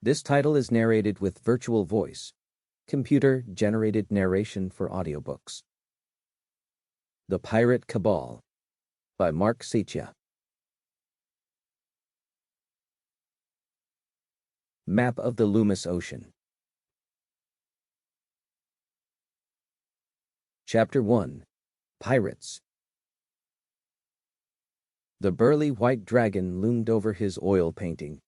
This title is narrated with virtual voice, computer-generated narration for audiobooks. The Pirate Cabal by Marc Secchia. Map of the Loomis Ocean. Chapter 1. Pirates. The burly white dragon loomed over his oil painting,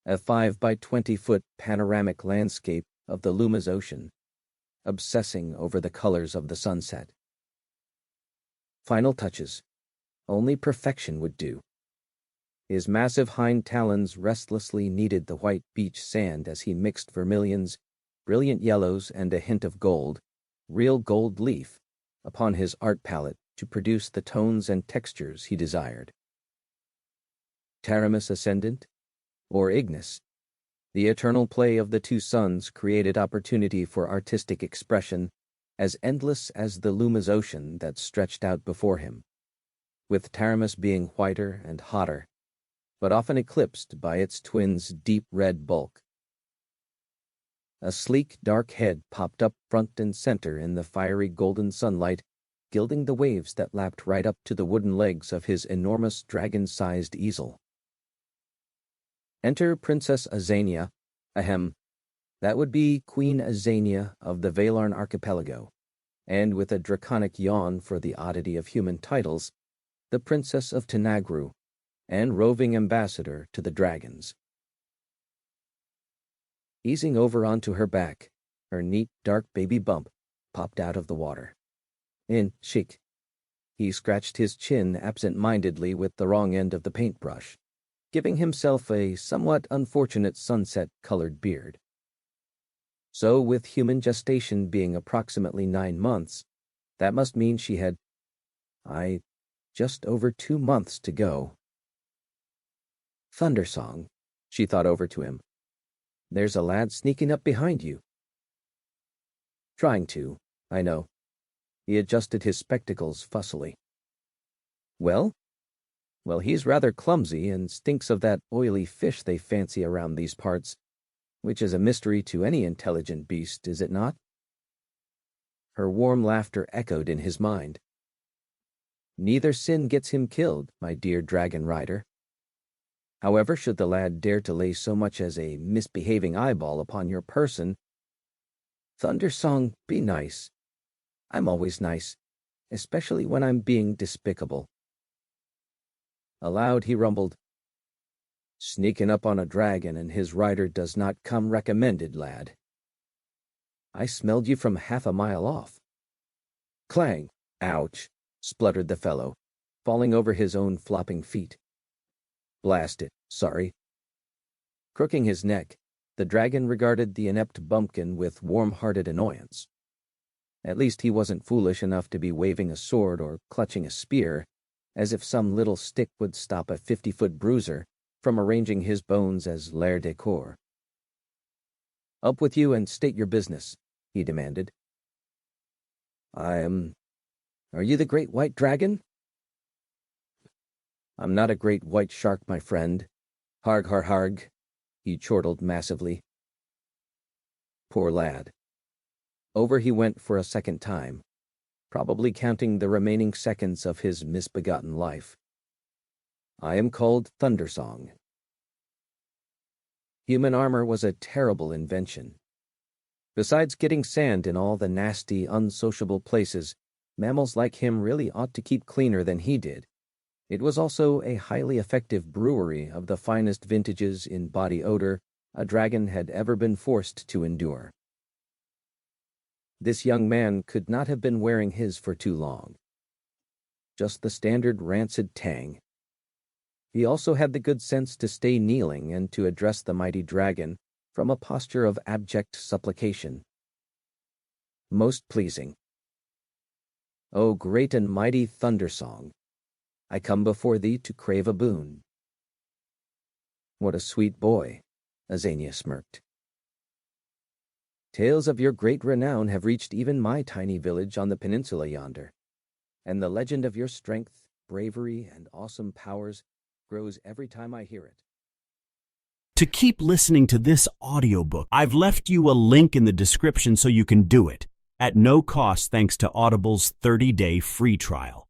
a 5 by 20-foot panoramic landscape of the Loomis Ocean, obsessing over the colors of the sunset. Final touches. Only perfection would do. His massive hind talons restlessly kneaded the white beach sand as he mixed vermilions, brilliant yellows, and a hint of gold, real gold leaf, upon his art palette to produce the tones and textures he desired. Taramis Ascendant, or Ignis, the eternal play of the two suns created opportunity for artistic expression as endless as the Loomis Ocean that stretched out before him, with Taramis being whiter and hotter, but often eclipsed by its twin's deep red bulk. A sleek, dark head popped up front and center in the fiery golden sunlight, gilding the waves that lapped right up to the wooden legs of his enormous dragon-sized easel. Enter Princess Azania, that would be Queen Azania of the Valarn Archipelago, and with a draconic yawn for the oddity of human titles, the Princess of Tanagra, and roving ambassador to the dragons. Easing over onto her back, her neat, dark baby bump popped out of the water. Chic. He scratched his chin absent-mindedly with the wrong end of the paintbrush, giving himself a somewhat unfortunate sunset-colored beard. So, with human gestation being approximately 9 months, that must mean she had, just over 2 months to go. Thundersong, she thought over to him. There's a lad sneaking up behind you. Trying to, I know. He adjusted his spectacles fussily. Well, he's rather clumsy and stinks of that oily fish they fancy around these parts, which is a mystery to any intelligent beast, is it not? Her warm laughter echoed in his mind. Neither sin gets him killed, my dear dragon rider. However, should the lad dare to lay so much as a misbehaving eyeball upon your person, Thundersong, be nice. I'm always nice, especially when I'm being despicable. Aloud he rumbled, Sneaking up on a dragon and his rider does not come recommended, lad. I smelled you from half a mile off. Clang! Ouch! Spluttered the fellow, falling over his own flopping feet. Blast it, sorry. Crooking his neck, the dragon regarded the inept bumpkin with warm-hearted annoyance. At least he wasn't foolish enough to be waving a sword or clutching a spear, as if some little stick would stop a 50-foot bruiser from arranging his bones as l'air de corps. Up with you and state your business, he demanded. Are you the great white dragon? I'm not a great white shark, my friend. Harg, har, harg, he chortled massively. Poor lad. Over he went for a second time, probably counting the remaining seconds of his misbegotten life. I am called Thundersong. Human armor was a terrible invention. Besides getting sand in all the nasty, unsociable places, mammals like him really ought to keep cleaner than he did. It was also a highly effective brewery of the finest vintages in body odor a dragon had ever been forced to endure. This young man could not have been wearing his for too long. Just the standard rancid tang. He also had the good sense to stay kneeling and to address the mighty dragon from a posture of abject supplication. Most pleasing. O great and mighty Thundersong, I come before thee to crave a boon. What a sweet boy, Azania smirked. Tales of your great renown have reached even my tiny village on the peninsula yonder, and the legend of your strength, bravery, and awesome powers grows every time I hear it. To keep listening to this audiobook, I've left you a link in the description so you can do it, at no cost thanks to Audible's 30-day free trial.